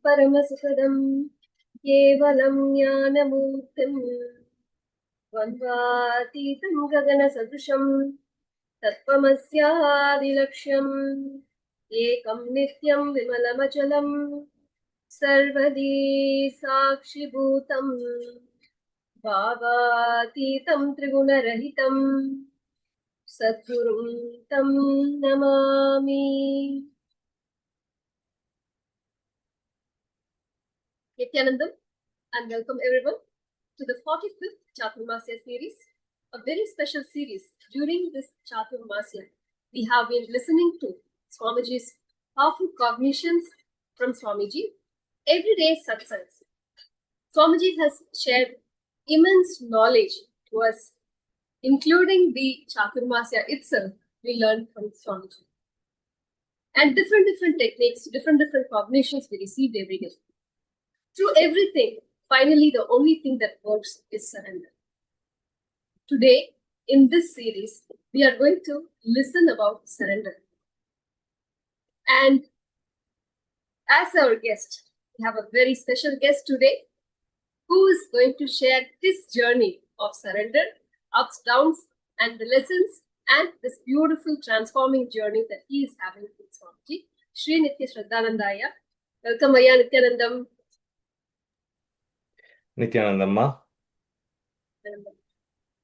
परमसुखदं केवलं ज्ञानमूर्तिं द्वन्द्वातीतं गगनसदृशं तत्त्वमस्यादिलक्ष्यम् एकं नित्यं विमलमचलं सर्वदी साक्षिभूतं भावातीतं त्रिगुणरहितं सद्गुरुं तं Namami. Nithyanandam, and welcome everyone to the 45th Chaturmasya Series, a very special series. During this Chaturmasya, we have been listening to Swamiji's powerful cognitions from Swamiji, everyday satsangs. Swamiji has shared immense knowledge to us, including the Chaturmasya itself we learned from Swamiji. And different techniques, different cognitions we received every day. Through everything, finally, the only thing that works is surrender. Today, in this series, we are going to listen about surrender. And as our guest, we have a very special guest today who is going to share his journey of surrender, ups, downs, and the lessons, and this beautiful transforming journey that he is having with Swamiji, Sri Nitya Shraddhanandaya. Welcome, Aya Nithyanandam. Nithyanandamma.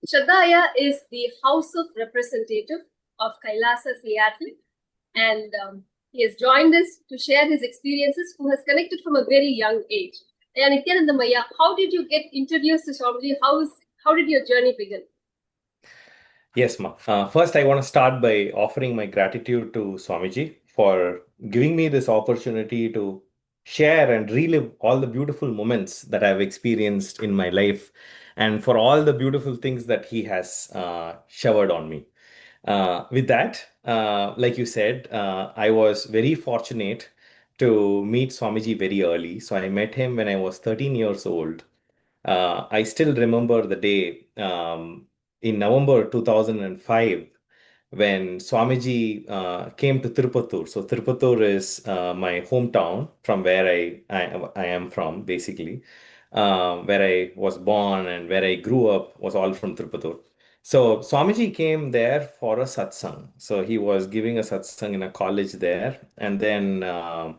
Shraddhaya is the House of Representative of KAILASA, Seattle, and he has joined us to share his experiences, who has connected from a very young age. Nithyanandamaya, how did you get introduced to Swamiji? How did your journey begin? Yes, ma. First, I want to start by offering my gratitude to Swamiji for giving me this opportunity to share and relive all the beautiful moments that I've experienced in my life and for all the beautiful things that he has showered on me. With that, like you said, I was very fortunate to meet Swamiji very early. So I met him when I was 13 years old. I still remember the day in November 2005 when Swamiji came to Tirupattur. So Tirupattur is my hometown from where I am from, basically. Where I was born and where I grew up was all from Tirupattur. So Swamiji came there for a satsang. So he was giving a satsang in a college there. And then I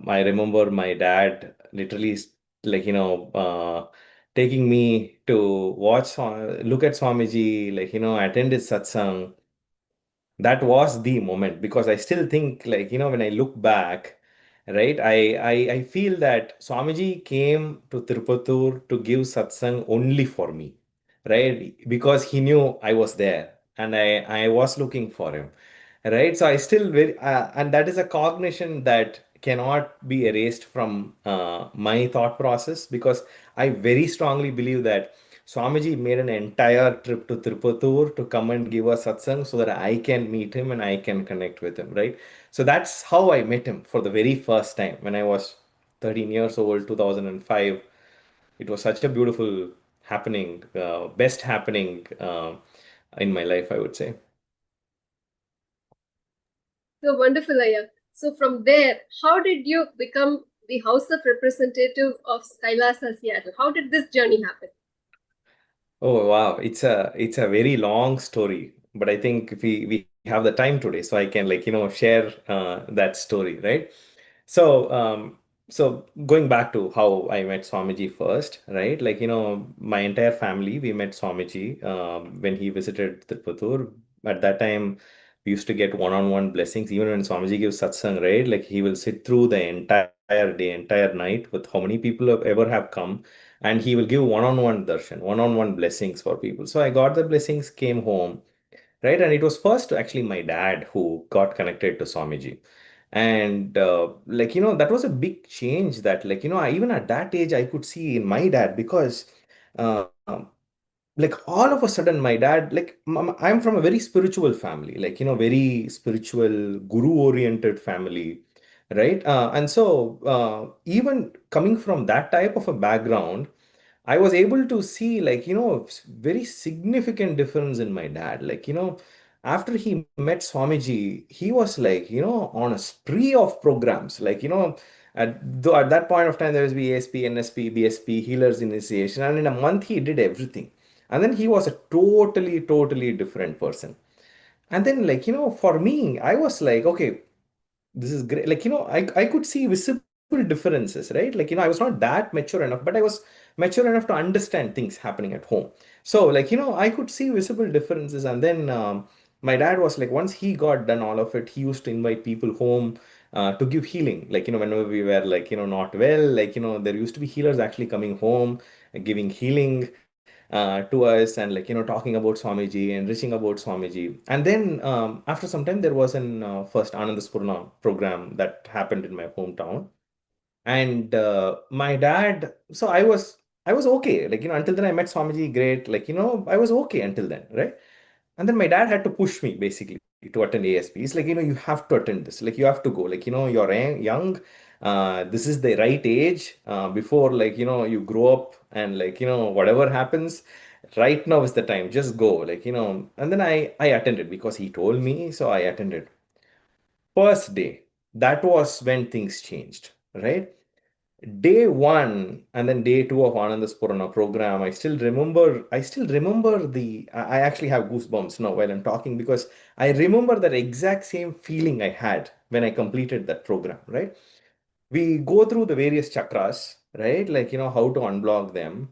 remember my dad literally taking me to look at Swamiji, attend his satsang. That was the moment because I still think, when I look back, right, I feel that Swamiji came to Tirupattur to give satsang only for me, right? Because he knew I was there and I was looking for him, right? So I still very, and that is a cognition that cannot be erased from my thought process because I very strongly believe that Swamiji made an entire trip to Tirupattur to come and give us satsang so that I can meet him and I can connect with him, right? So that's how I met him for the very first time when I was 13 years old, 2005. It was such a beautiful happening, best happening in my life, I would say. So wonderful, Aya. So from there, how did you become the House of Representative of KAILASA, Seattle? How did this journey happen? Oh wow, it's a very long story, but I think if we have the time today, so I can share that story, right? So so going back to how I met Swamiji first, right? My entire family we met Swamiji when he visited Tirupattur. At that time, we used to get one-on-one blessings. Even when Swamiji gives satsang, right? Like he will sit through the entire day, entire night with how many people have ever have come and he will give one-on-one darshan, one-on-one blessings for people. So I got the blessings, came home, right? And it was first actually my dad who got connected to Swamiji. And that was a big change that even at that age I could see in my dad because uh, all of a sudden my dad I'm from a very spiritual family, very spiritual guru oriented family, right? And so even coming from that type of a background, I was able to see very significant difference in my dad. after he met Swamiji, he was like, on a spree of programs. Like, at that point of time, there was BSP, NSP, BSP, Healers Initiation, and in a month, he did everything. And then he was a totally, totally different person. And then, like, for me, I was like, okay, this is great. Like, I could see visible differences, right? Like, I was not that mature enough, but I was mature enough to understand things happening at home. So, like, I could see visible differences. And then my dad was like, once he got done all of it, he used to invite people home to give healing. Like, whenever we were like, not well, like, there used to be healers actually coming home, giving healing to us, and like talking about Swamiji, enriching about Swamiji. And then after some time there was an first Anandaspurna program that happened in my hometown. And my dad, so I was okay, like until then I met Swamiji, great, like I was okay until then, right? And then my dad had to push me basically to attend ASP. He's like, you have to attend this. Like, you have to go. Like, you're young. This is the right age before, like, you grow up and, like, whatever happens, right now is the time. Just go. Like, and then I attended because he told me. So I attended. First day, that was when things changed, right? Day one and then day two of Anandaspurana program, I still remember I actually have goosebumps now while I'm talking, because I remember that exact same feeling I had when I completed that program, right? We go through the various chakras, right? Like, how to unblock them.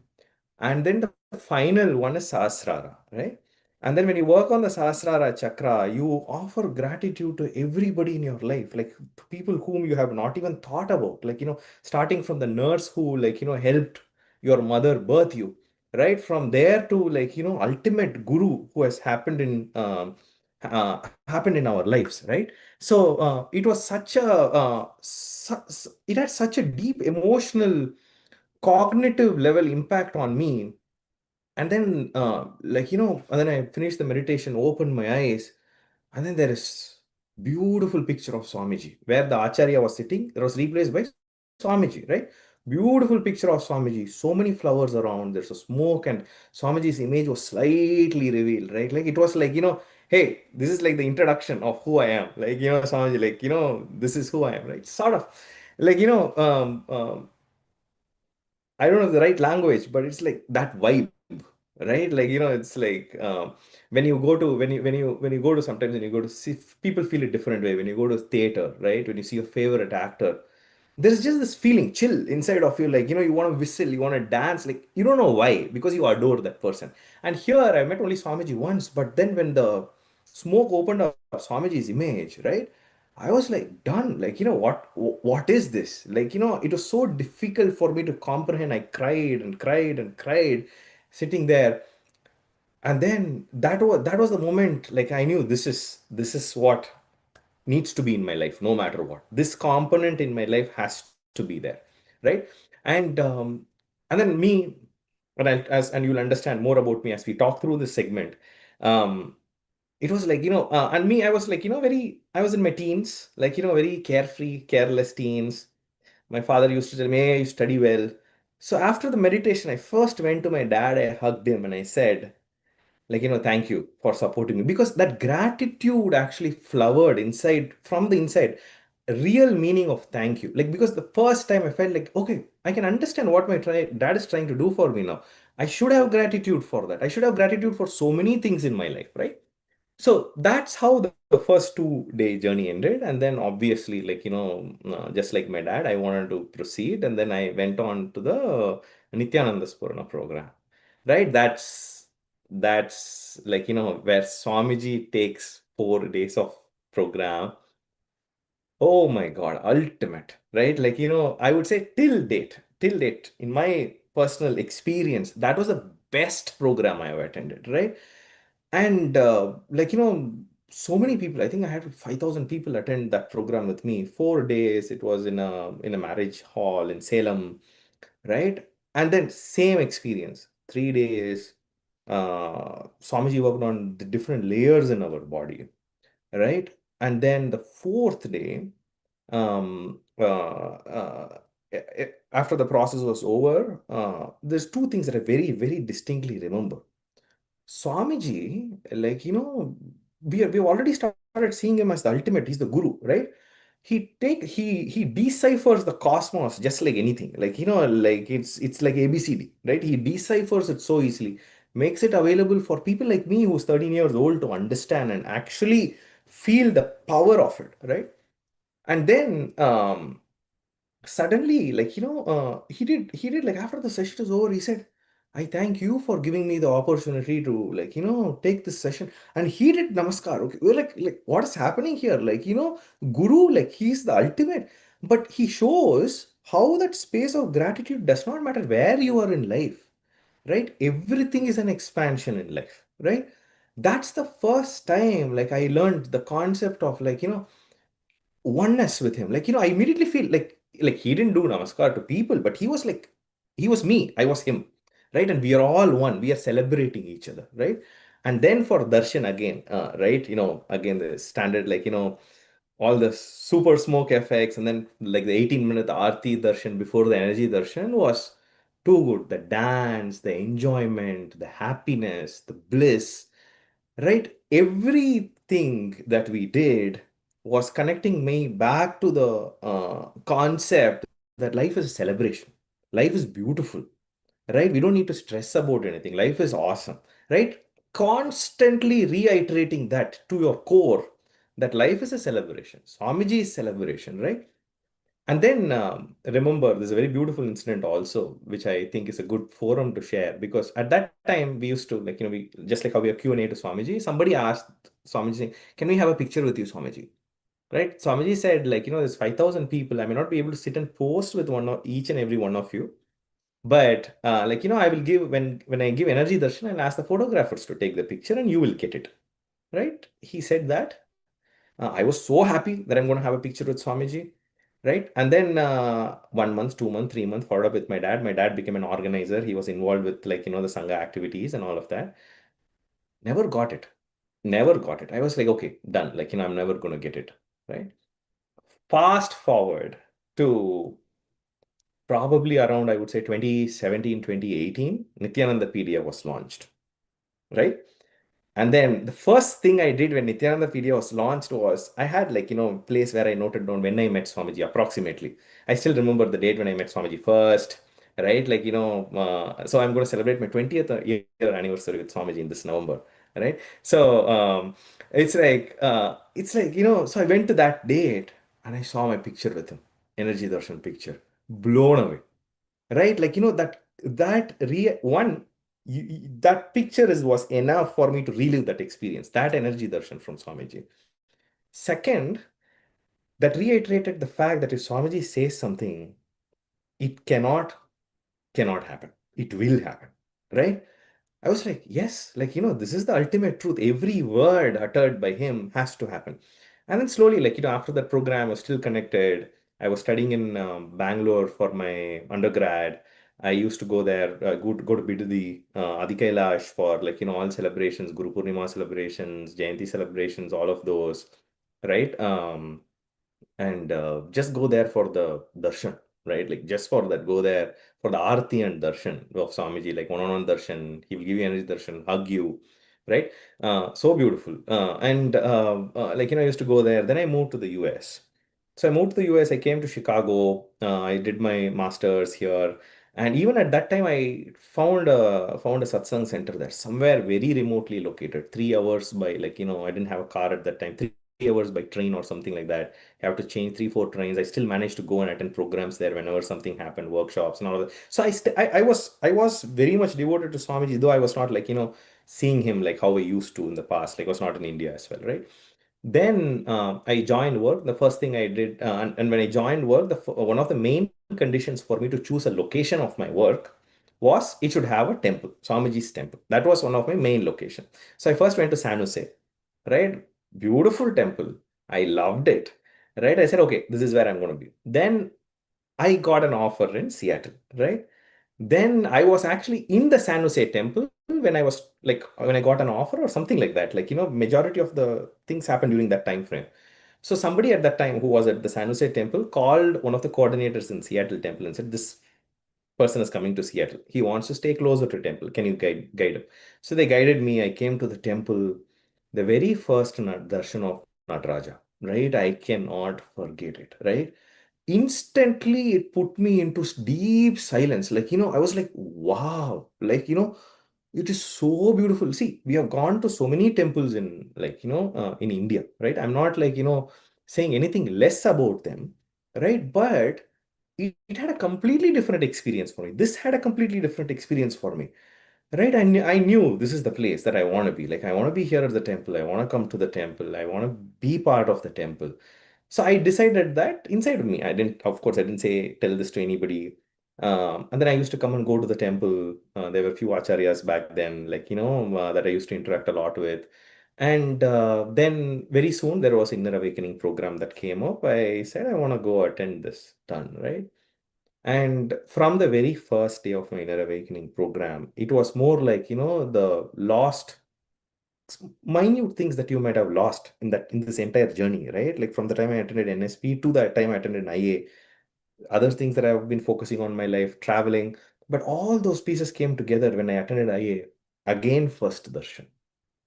And then the final one is Sahasrara, right? And then when you work on the Sahasrara chakra, you offer gratitude to everybody in your life, like to people whom you have not even thought about, like, starting from the nurse who, like, helped your mother birth you, right? From there to, like, ultimate guru who has happened in our lives, right? So it was such a, it had such a deep emotional, cognitive level impact on me. And then, like, and then I finished the meditation, opened my eyes, and then there is beautiful picture of Swamiji where the Acharya was sitting. That was replaced by Swamiji, right? Beautiful picture of Swamiji. So many flowers around. There's a smoke, and Swamiji's image was slightly revealed, right? Like, it was like, hey, this is like the introduction of who I am. Like, Swamiji, like, this is who I am, right? Sort of like, I don't know the right language, but it's like that vibe, right? Like, it's like when you go to when you go to sometimes when you go to see, people feel a different way when you go to theater, right? When you see your favorite actor, there's just this feeling chill inside of you, like, you want to whistle, you want to dance, like, you don't know why, because you adore that person. And here I met only Swamiji once, but then when the smoke opened up Swamiji's image, right, I was like done, like, what is this, like, it was so difficult for me to comprehend. I cried and cried and cried sitting there. And then that was the moment, like, I knew this is what needs to be in my life, no matter what. This component in my life has to be there, right? And then me, and you'll understand more about me as we talk through this segment. Um, it was like, and me, I was like, I was in my teens, like, very carefree, careless teens. My father used to tell me, hey, you study well. So after the meditation, I first went to my dad, I hugged him, and I said, like, thank you for supporting me, because that gratitude actually flowered inside, from the inside, a real meaning of thank you. Like, because the first time I felt like, okay, I can understand what my dad is trying to do for me now. I should have gratitude for that. I should have gratitude for so many things in my life, right? So that's how the first 2 day journey ended. And then obviously, like, just like my dad, I wanted to proceed. And then I went on to the Nithyananda Spurana program, right? That's like, where Swamiji takes 4 days of program. Oh my God, ultimate, right? Like, I would say till date, in my personal experience, that was the best program I ever attended, right? And like, so many people, I think I had 5,000 people attend that program with me. 4 days, it was in a marriage hall in Salem, right? And then same experience, 3 days. Swamiji worked on the different layers in our body, right? And then the fourth day, after the process was over, there's two things that I very, very distinctly remember. Swamiji, like, we've already started seeing him as the ultimate. He's the guru, right? He deciphers the cosmos just like anything. Like, like it's like ABCD, right? He deciphers it so easily, makes it available for people like me who's 13 years old to understand and actually feel the power of it, right? And then suddenly, like, he did like after the session is over, he said, I thank you for giving me the opportunity to, like, take this session. And he did namaskar. Okay, we're like what's happening here? Like, guru, like, he's the ultimate. But he shows how that space of gratitude does not matter where you are in life, right? Everything is an expansion in life, right? That's the first time like I learned the concept of, like, oneness with him. Like, I immediately feel like he didn't do namaskar to people, but he was like, he was me, I was him, right? And we are all one. We are celebrating each other, right? And then for darshan again, right? Again, the standard, like, all the super smoke effects, and then like the 18-minute aarti darshan before the energy darshan was too good. The dance, the enjoyment, the happiness, the bliss, right? Everything that we did was connecting me back to the concept that life is a celebration. Life is beautiful, right? We don't need to stress about anything. Life is awesome, right? Constantly reiterating that to your core, that life is a celebration. Swamiji is celebration, right? And then remember, there's a very beautiful incident also, which I think is a good forum to share, because at that time we used to, like, we just like how we have Q&A to Swamiji. Somebody asked Swamiji, "Can we have a picture with you, Swamiji?" Right? Swamiji said, like, there's 5,000 people. I may not be able to sit and post with one of each and every one of you, but like, I will give when I give energy darshan, I'll ask the photographers to take the picture, and you will get it. Right? He said that. I was so happy that I'm going to have a picture with Swamiji, right? And then 1 month, 2 months, 3 months, followed up with my dad. My dad became an organizer. He was involved with, like, the Sangha activities and all of that. Never got it. Never got it. I was like, okay, done. Like, I'm never going to get it, right? Fast forward to probably around, I would say, 2017, 2018, Nithyananda PDF was launched, right? And then the first thing I did when Nityananda PDF was launched was I had, like, place where I noted down when I met Swamiji approximately. I still remember the date when I met Swamiji first, right? Like, so I'm going to celebrate my 20th year anniversary with Swamiji in this November, right? So it's like, so I went to that date and I saw my picture with him, Energy Darshan picture, blown away, right? Like, that picture was enough for me to relive that experience, that energy darshan from Swamiji. Second, that reiterated the fact that if Swamiji says something, it cannot happen, it will happen, right? I was like, yes, like, this is the ultimate truth. Every word uttered by him has to happen. And then slowly, like, after that program, I was still connected. I was studying in Bangalore for my undergrad. I used to go there, go to Bidadi, Adi Kailash for, like, all celebrations, Guru Purnima celebrations, Jayanti celebrations, all of those, right? And just go there for the darshan, right? Like, just for that, go there for the arti and darshan of Swamiji, like one-on-one darshan. He will give you energy darshan, hug you, right? So beautiful. And like, I used to go there. Then I moved to the US. So I moved to the US. I came to Chicago. I did my master's here. And even at that time, I found a satsang center there, somewhere very remotely located, 3 hours by, like, I didn't have a car at that time, 3 hours by train or something like that. I have to change 3, 4 trains. I still managed to go and attend programs there whenever something happened, workshops and all that. So I was very much devoted to Swamiji, though I was not, like, seeing him like how I used to in the past. Like, I was not in India as well, right? Then I joined work. The first thing I did, and when I joined work, one of the main conditions for me to choose a location of my work was it should have a temple, Swamiji's temple. That was one of my main location. So I first went to San Jose, right? Beautiful temple. I loved it, right? I said, okay, this is where I'm going to be. Then I got an offer in Seattle, right? Then I was actually in the San Jose temple when I was like, when I got an offer or something like that. Like, majority of the things happened during that time frame. So somebody at that time who was at the San Jose temple called one of the coordinators in Seattle temple and said, this person is coming to Seattle. He wants to stay closer to temple. Can you guide him? So they guided me. I came to the temple. the very first darshan of Nataraja, right? I cannot forget it, right? Instantly it put me into deep silence. Like, I was like, wow, like, it is so beautiful. See, we have gone to so many temples in, like, in India, right? I'm not like, saying anything less about them, right? But it had a completely different experience for me. This had a completely different experience for me. Right, I knew this is the place that I want to be. Like, I want to be here at the temple. I want to come to the temple. I want to be part of the temple. So I decided that inside of me. I didn't, of course, I didn't say tell this to anybody. And then I used to come and go to the temple. There were a few acharyas back then, like, that I used to interact a lot with. And then very soon there was Inner Awakening program that came up. I said, I want to go attend this done, right? And from the very first day of my Inner Awakening program, it was more like, the lost minute things that you might have lost in this entire journey, right? Like from the time I attended NSP to the time I attended IA, other things that I've been focusing on my life, traveling, but all those pieces came together when I attended IA. Again, first darshan,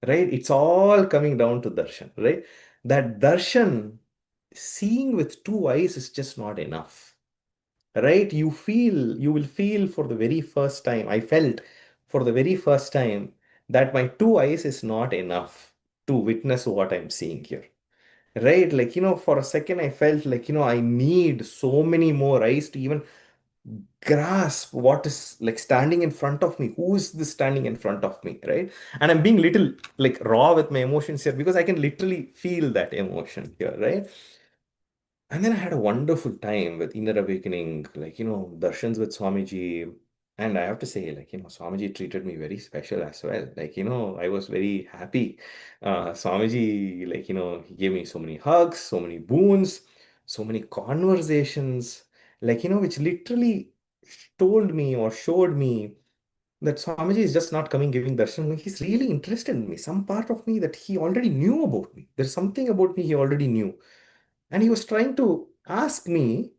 right? It's all coming down to darshan, right? That darshan, seeing with two eyes is just not enough, right? You will feel for the very first time. I felt for the very first time that my two eyes is not enough to witness what I'm seeing here, right? Like, for a second I felt like, I need so many more eyes to even grasp what is like standing in front of me. Who is this standing in front of me, right? And I'm being little like raw with my emotions here because I can literally feel that emotion here, right? And then I had a wonderful time with Inner Awakening, like, darshans with Swamiji. And I have to say, like, Swamiji treated me very special as well. Like, I was very happy. Swamiji, like, he gave me so many hugs, so many boons, so many conversations, like, which literally told me or showed me that Swamiji is just not coming giving darshan. He's really interested in me. Some part of me that he already knew about me. There's something about me he already knew. And he was trying to ask me,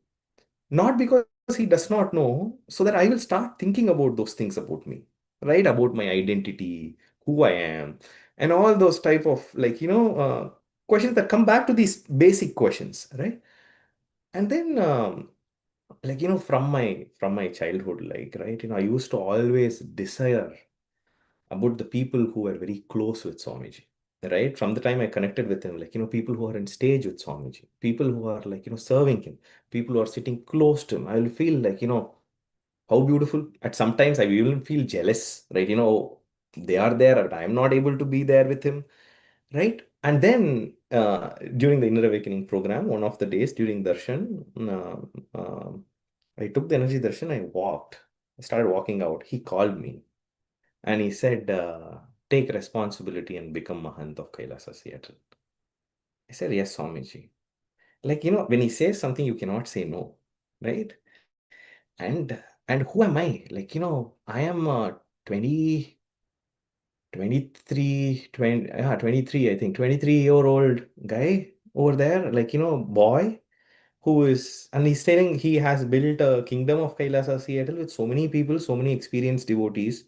not because he does not know, so that I will start thinking about those things about me, right? About my identity, who I am, and all those type of like, questions that come back to these basic questions, right? And then, like, from my childhood, like, right, I used to always desire about the people who were very close with Swamiji, right? From the time I connected with him, like, people who are on stage with Swamiji, people who are like, serving him, people who are sitting close to him, I will feel like, how beautiful. At sometimes I will even feel jealous, right? They are there, but I'm not able to be there with him, right? And then during the Inner Awakening program, one of the days during darshan, I took the energy darshan, I started walking out. He called me and he said, take responsibility and become Mahant of KAILASA Seattle. I said, yes, Swamiji. Like, when he says something, you cannot say no, right? And and who am I? Like, I am a 20, 23, 20, yeah, 23, I think, 23-year-old guy over there, like, boy who is, and he's telling he has built a kingdom of Kailasa Seattle with so many people, so many experienced devotees.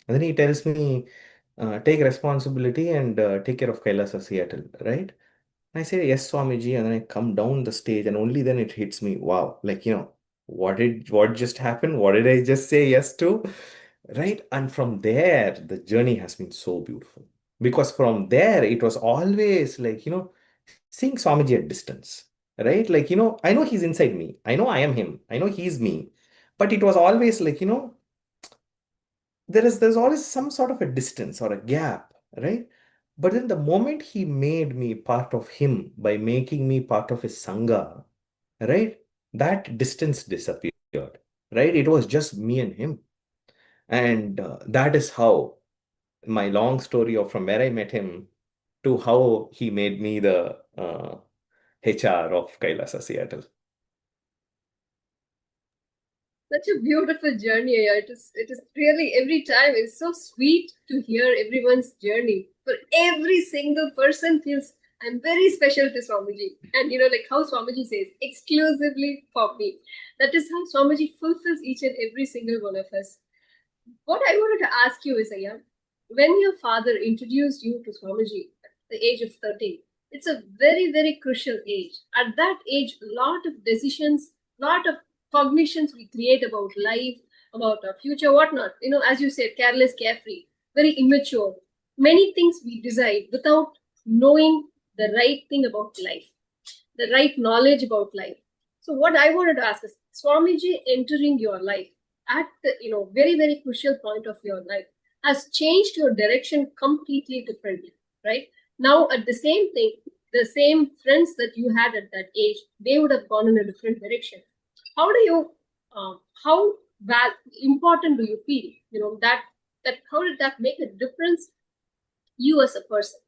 And then he tells me, take responsibility and take care of Kailasa Seattle, right? And I say, yes, Swamiji. And then I come down the stage, and only then it hits me, wow, like, what just happened? What did I just say yes to? Right? And from there, the journey has been so beautiful. Because from there, it was always like, seeing Swamiji at distance, right? Like, I know he's inside me. I know I am him. I know he's me. But it was always like, there's always some sort of a distance or a gap, right? But then the moment he made me part of him by making me part of his sangha, right? That distance disappeared, right? It was just me and him. And that is how my long story of from where I met him to how he made me the HR of Kailasa Seattle. Such a beautiful journey. Yeah. It is really every time it's so sweet to hear everyone's journey. For every single person feels I'm very special to Swamiji. And like how Swamiji says, exclusively for me. That is how Swamiji fulfills each and every single one of us. What I wanted to ask you is, Aya, when your father introduced you to Swamiji, the age of 13. It's a very, very crucial age. At that age, a lot of decisions, lot of cognitions we create about life, about our future, whatnot. As you said, careless, carefree, very immature. Many things we decide without knowing the right thing about life, the right knowledge about life. So what I wanted to ask is, Swamiji entering your life at the very, very crucial point of your life has changed your direction completely differently, right? Now at the same thing, the same friends that you had at that age, they would have gone in a different direction. How do you how important do you feel, that how did that make a difference you as a person?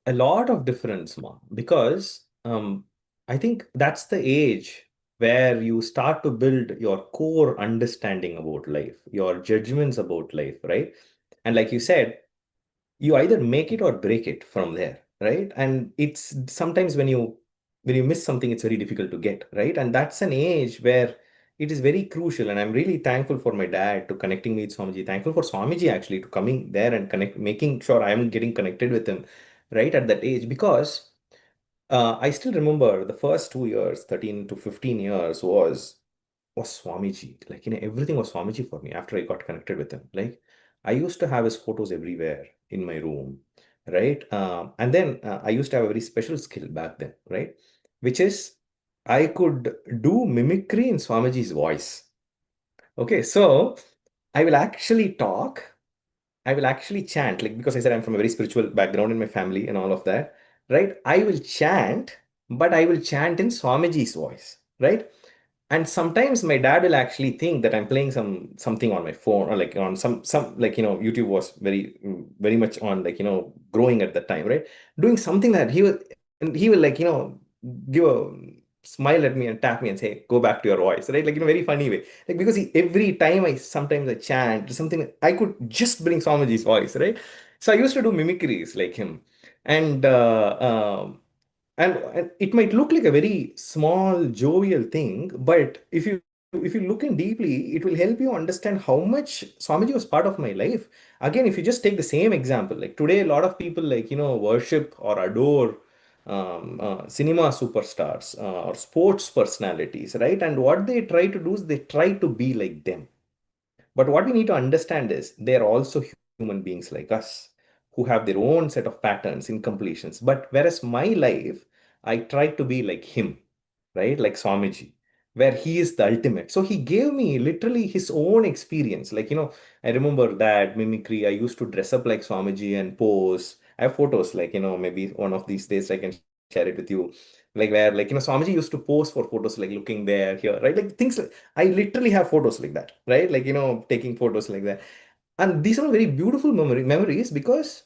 A lot of difference, ma, because I think that's the age where you start to build your core understanding about life, your judgments about life, right? And like you said, you either make it or break it from there, right? And it's sometimes when you miss something, it's very difficult to get, right? And that's an age where it is very crucial. And I'm really thankful for my dad to connecting me with Swamiji, thankful for Swamiji actually to coming there and connect, making sure I'm getting connected with him right at that age, because I still remember the first 2 years, 13 to 15 years was Swamiji. Like, everything was Swamiji for me after I got connected with him. Like, I used to have his photos everywhere in my room, right? And then I used to have a very special skill back then, right? Which is I could do mimicry in Swamiji's voice. Okay, so I will actually talk, I will actually chant, like because I said I'm from a very spiritual background in my family and all of that, right? I will chant, but I will chant in Swamiji's voice, right? And sometimes my dad will actually think that I'm playing something on my phone or like on some like YouTube was very much on like growing at that time, right? Doing something that he will like give a smile at me and tap me and say go back to your voice, right? Like in a very funny way, like because every time I chant or something, I could just bring Swamiji's voice, right? So I used to do mimicries like him, and and it might look like a very small jovial thing, but if you look in deeply, it will help you understand how much Swamiji was part of my life. Again, if you just take the same example, like today a lot of people like worship or adore cinema superstars or sports personalities, right? And what they try to do is they try to be like them. But what we need to understand is they're also human beings like us who have their own set of patterns, incompletions. But whereas my life, I tried to be like him, right? Like Swamiji, where he is the ultimate. So he gave me literally his own experience. Like, I remember that mimicry. I used to dress up like Swamiji and pose. I have photos, like, maybe one of these days I can share it with you. Like where, like, Swamiji used to pose for photos, like looking there, here, right? Like things like I literally have photos like that, right? Like, taking photos like that. And these are very beautiful memories because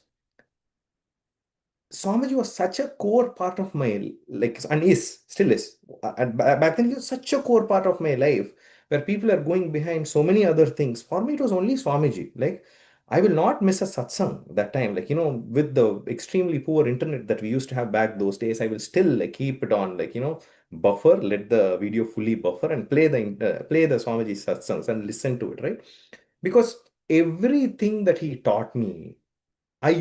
Swamiji was such a core part of my like and is still is. And back then he was such a core part of my life where people are going behind so many other things. For me, it was only Swamiji. Like I will not miss a satsang that time. Like with the extremely poor internet that we used to have back those days, I will still like keep it on like buffer, let the video fully buffer and play the Swamiji satsangs and listen to it, right? Because everything that he taught me I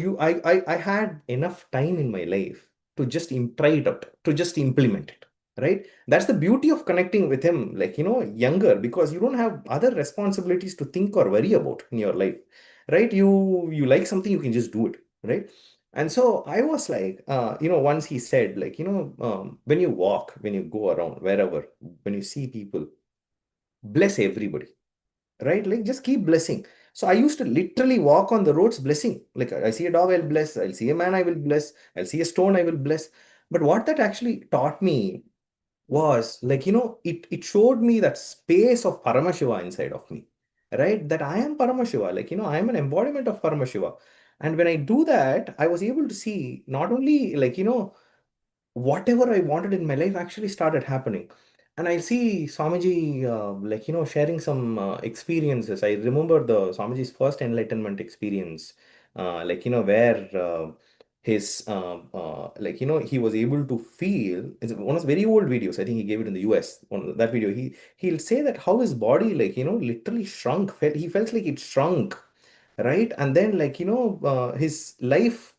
had enough time in my life to just try it out, to just implement it, right? That's the beauty of connecting with him, like, younger, because you don't have other responsibilities to think or worry about in your life, right? You like something, you can just do it, right? And so I was like, once he said, like, when you walk, when you go around, wherever, when you see people, bless everybody, right? Like just keep blessing. So I used to literally walk on the roads blessing. Like I see a dog, I'll bless. I'll see a man, I will bless. I'll see a stone, I will bless. But what that actually taught me was like, it showed me that space of Paramashiva inside of me, right? That I am Paramashiva. Like, I am an embodiment of Paramashiva. And when I do that, I was able to see not only like, whatever I wanted in my life actually started happening. And I see Swamiji, like, sharing some experiences. I remember the Swamiji's first enlightenment experience, like, where his, like, he was able to feel, it's one of the very old videos. I think he gave it in the US. That video, he'll say that how his body, like, literally shrunk. He felt like it shrunk, right? And then, like, his life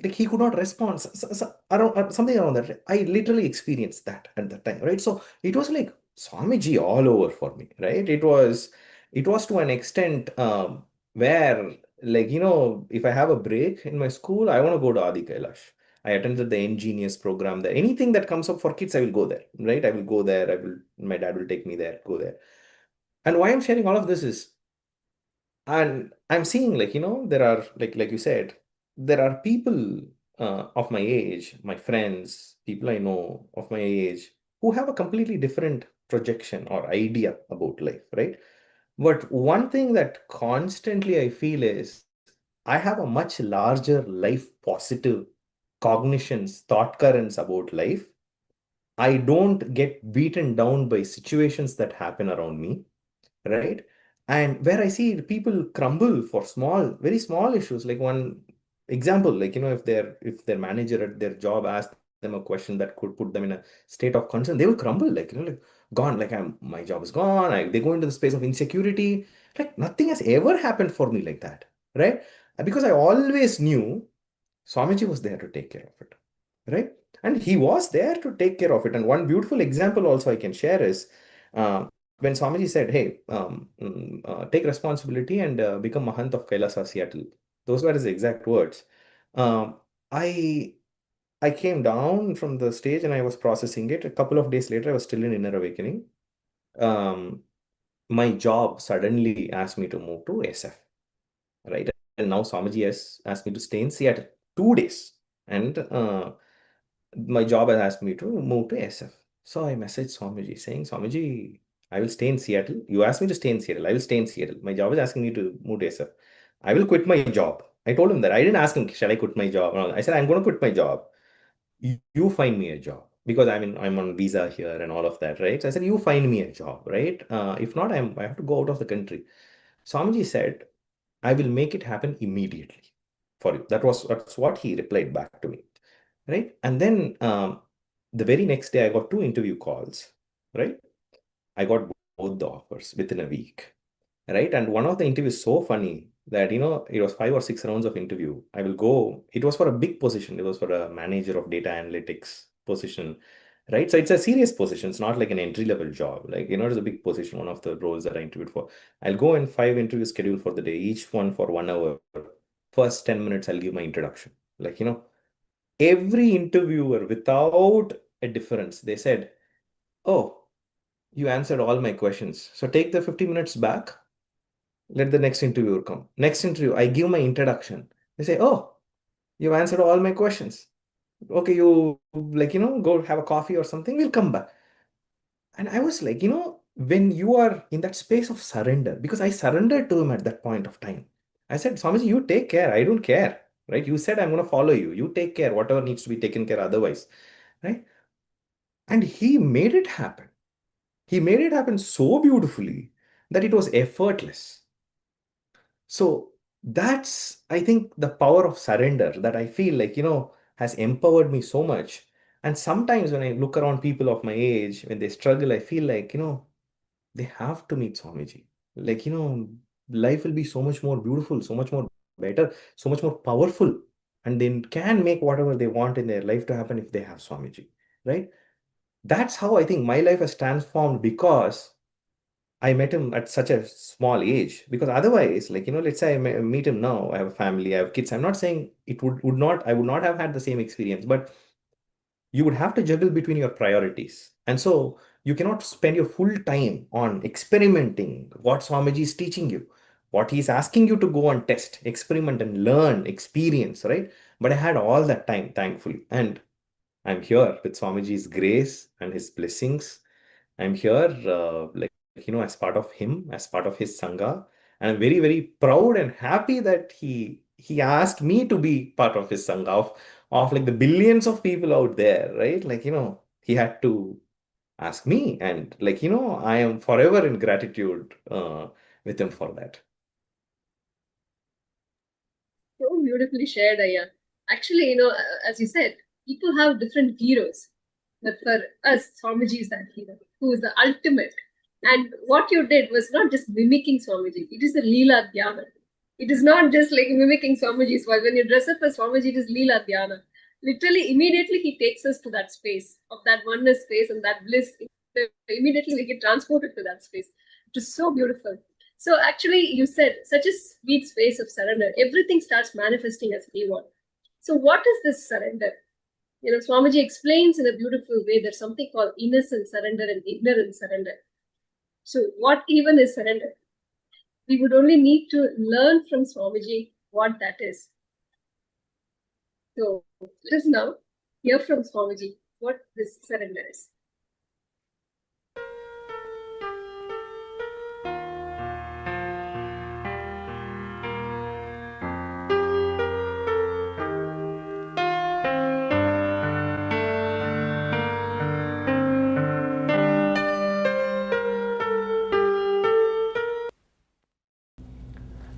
like he could not respond. Around something around that. I literally experienced that at that time, right? So it was like Swamiji all over for me, right? It was to an extent where, like, if I have a break in my school, I want to go to Adi Kailash. I attended the Ingenious program there. Anything that comes up for kids, I will go there, right? I will go there. My dad will take me there, go there. And why I'm sharing all of this is, and I'm seeing, like, there are, like you said, there are people of my age, my friends, people I know of my age, who have a completely different projection or idea about life, right? But one thing that constantly I feel is I have a much larger life positive cognitions, thought currents about life. I don't get beaten down by situations that happen around me, right? And where I see people crumble for small, very small issues, like one example, like, if their manager at their job asks them a question that could put them in a state of concern, they will crumble, like, like gone, like my job is gone. They go into the space of insecurity. Like nothing has ever happened for me like that, right? Because I always knew Swamiji was there to take care of it, right? And he was there to take care of it. And one beautiful example also I can share is when Swamiji said, "Hey, take responsibility and become Mahant of Kailasa, Seattle." Those were his exact words. Um, I I came down from the stage and I was processing it. A couple of days later, I was still in inner awakening. Um, my job suddenly asked me to move to SF, right? And now Swamiji has asked me to stay in Seattle 2 days. And my job has asked me to move to SF. So I messaged Swamiji saying, Swamiji, I will stay in Seattle. You asked me to stay in Seattle. I will stay in Seattle. My job is asking me to move to SF. I will quit my job. I told him that. I didn't ask him, shall I quit my job? No, I said, I'm going to quit my job. You find me a job because I'm on visa here and all of that, right? So I said, you find me a job, right? If not, I have to go out of the country. Swamiji said, I will make it happen immediately for you. That's what he replied back to me, right? And then the very next day, I got two interview calls, right? I got both the offers within a week, right? And one of the interviews so funny that, it was 5 or 6 rounds of interview. I will go. It was for a big position. It was for a manager of data analytics position, right? So it's a serious position. It's not like an entry level job. Like, it's a big position. One of the roles that I interviewed for. I'll go in 5 interviews scheduled for the day, each one for 1 hour. First 10 minutes, I'll give my introduction. Like, every interviewer without a difference, they said, "Oh, you answered all my questions. So take the 50 minutes back. Let the next interviewer come. Next interview, I give my introduction. They say, "Oh, you've answered all my questions. Okay, you, like, go have a coffee or something. We'll come back." And I was like, when you are in that space of surrender, because I surrendered to him at that point of time. I said, Swamiji, you take care. I don't care. Right? You said I'm going to follow you. You take care, whatever needs to be taken care otherwise. Right? And he made it happen. He made it happen so beautifully that it was effortless. So that's, I think, the power of surrender that I feel like, has empowered me so much. And sometimes when I look around people of my age, when they struggle, I feel like, they have to meet Swamiji. Like, life will be so much more beautiful, so much more better, so much more powerful. And they can make whatever they want in their life to happen if they have Swamiji, right? That's how I think my life has transformed because I met him at such a small age. Because otherwise, like, let's say meet him now, I have a family, I have kids. I'm not saying it would not, I would not have had the same experience, but you would have to juggle between your priorities. And so you cannot spend your full time on experimenting what Swamiji is teaching you, what he's asking you to go and test, experiment and learn, experience, right? But I had all that time, thankfully. And I'm here with Swamiji's grace and his blessings. I'm here, as part of him, as part of his Sangha. And I'm very, very proud and happy that he asked me to be part of his Sangha of like the billions of people out there, right? Like, he had to ask me. And like, I am forever in gratitude with him for that. So beautifully shared, Aya. Actually, as you said, people have different heroes. But for us, Swamiji is that hero, who is the ultimate. And what you did was not just mimicking Swamiji, it is the Leela Dhyanan. It is not just like mimicking Swamiji's voice. When you dress up as Swamiji, it is Leela Dhyana. Literally, immediately he takes us to that space of that oneness space and that bliss. Immediately we get transported to that space. It is so beautiful. So actually, you said such a sweet space of surrender. Everything starts manifesting as we want. So what is this surrender? Swamiji explains in a beautiful way there's something called innocent surrender and ignorant surrender. So what even is surrender? We would only need to learn from Swamiji what that is. So let us now hear from Swamiji what this surrender is.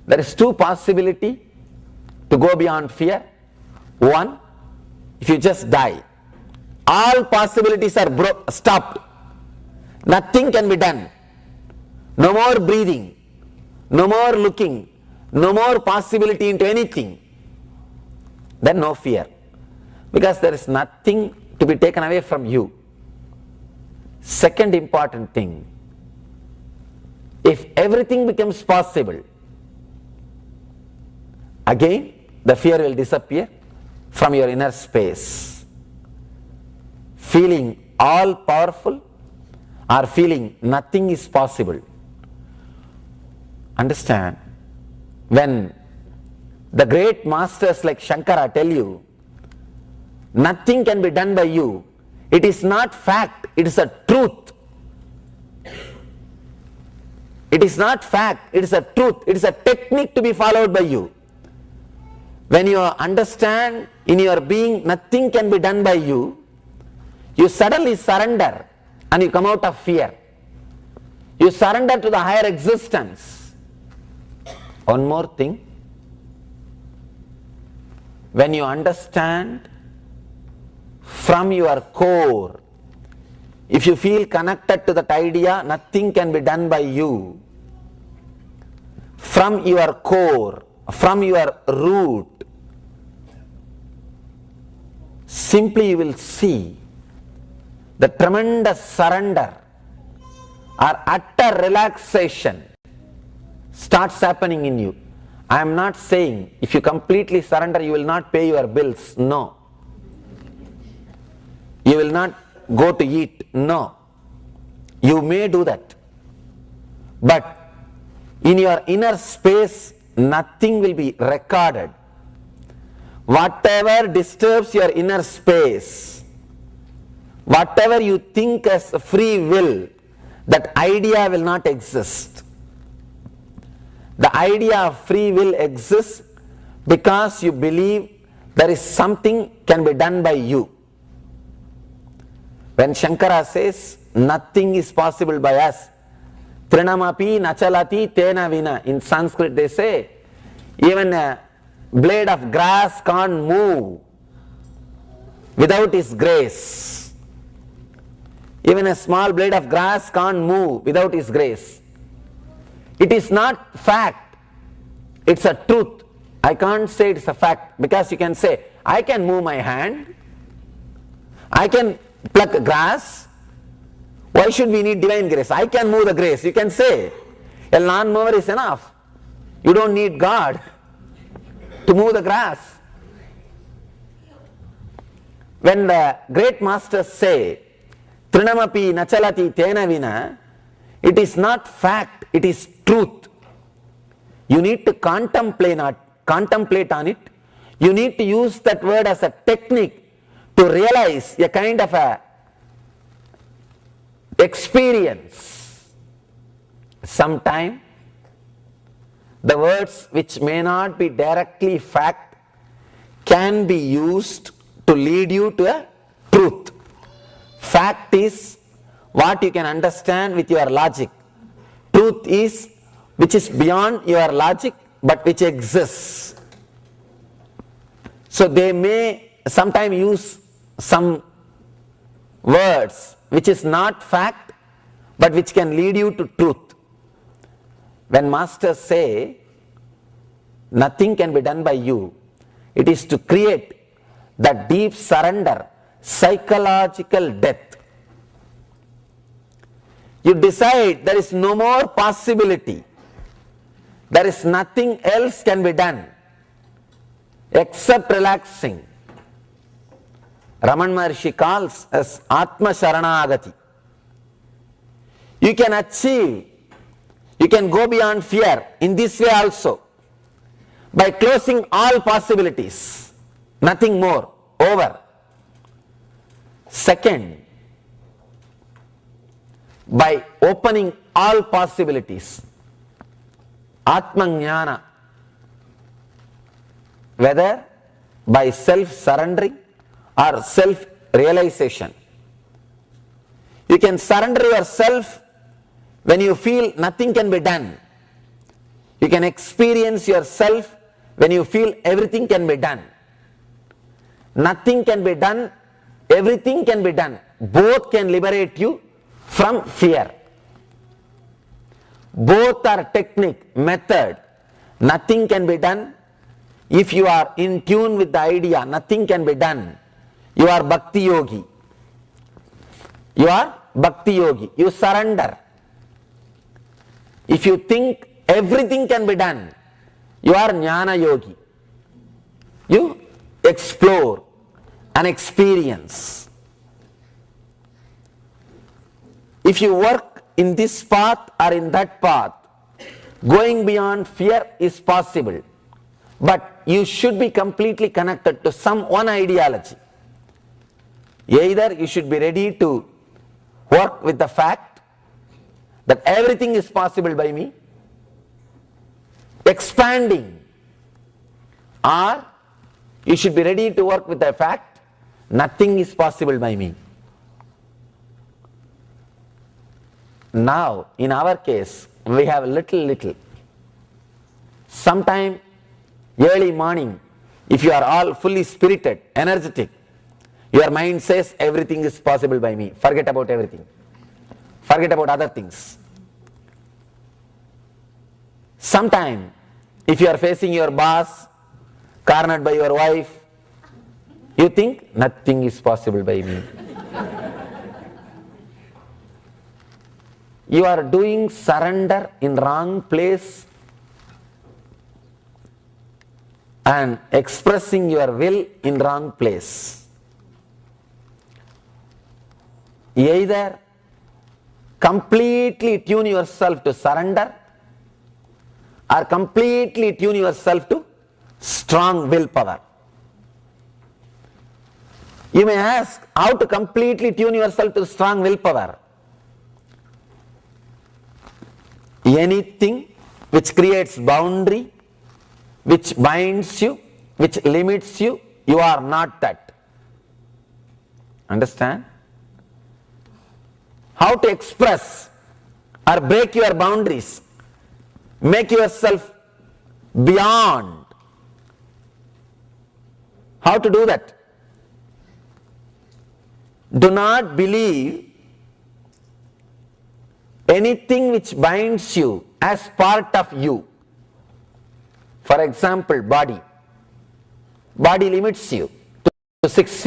There is two possibilities to go beyond fear. One, if you just die, all possibilities are stopped. Nothing can be done. No more breathing, no more looking, no more possibility into anything. Then no fear, because there is nothing to be taken away from you. Second important thing, if everything becomes possible, again the fear will disappear from your inner space. Feeling all powerful or feeling nothing is possible. Understand, when the great masters like Shankara tell you nothing can be done by you, it is not fact, it is a truth. It is not fact, it is a truth, it is a technique to be followed by you. When you understand in your being nothing can be done by you, you suddenly surrender and you come out of fear. You surrender to the higher existence. One more thing, when you understand from your core, if you feel connected to that idea, nothing can be done by you, from your core, from your root, simply you will see the tremendous surrender or utter relaxation starts happening in you. I am not saying if you completely surrender you will not pay your bills. No. You will not go to eat. No. You may do that. But in your inner space, nothing will be recorded. Whatever disturbs your inner space, whatever you think as free will, that idea will not exist. The idea of free will exists because you believe there is something can be done by you. When Shankara says nothing is possible by us, Trinamapi nachalati tena vina, in Sanskrit they say even a blade of grass can't move without His grace. Even a small blade of grass can't move without His grace. It is not fact, it's a truth. I can't say it's a fact because you can say, I can move my hand, I can pluck grass. Why should we need divine grace? I can move the grace. You can say, a lawn mower is enough. You don't need God to move the grass. When the great masters say, Trinamapi nachalati tena vina, it is not fact, it is truth. You need to contemplate on it. You need to use that word as a technique to realize a kind of a experience. Sometime the words which may not be directly fact can be used to lead you to a truth. Fact is what you can understand with your logic. Truth is which is beyond your logic but which exists. So they may sometimes use some words which is not fact but which can lead you to truth. When masters say nothing can be done by you. It is to create that deep surrender, psychological death. You decide there is no more possibility. There is nothing else can be done except relaxing. Raman Maharshi calls as Atma Sharanagati. You can achieve, you can go beyond fear in this way also, by closing all possibilities, nothing more, over. Second, by opening all possibilities, Atma Jnana, whether by self-surrendering or self-realization. You can surrender yourself when you feel nothing can be done. You can experience yourself when you feel everything can be done. Nothing can be done, everything can be done. Both can liberate you from fear. Both are technique, method. Nothing can be done. If you are in tune with the idea, nothing can be done. You are Bhakti Yogi. You are Bhakti Yogi. You surrender. If you think everything can be done, you are Jnana Yogi. You explore and experience. If you work in this path or in that path, going beyond fear is possible. But you should be completely connected to some one ideology. Either you should be ready to work with the fact that everything is possible by me, expanding, or you should be ready to work with the fact nothing is possible by me. Now, in our case, we have little. Sometime early morning, if you are all fully spirited, energetic, your mind says everything is possible by me. Forget about everything. Forget about other things. Sometime, if you are facing your boss, cornered by your wife, you think nothing is possible by me. You are doing surrender in wrong place and expressing your will in wrong place. Either completely tune yourself to surrender or completely tune yourself to strong willpower. You may ask, how to completely tune yourself to strong willpower? Anything which creates boundary, which binds you, which limits you, you are not that. Understand? How to express or break your boundaries, make yourself beyond. How to do that? Do not believe anything which binds you as part of you. For example, body. Body limits you to 6 feet.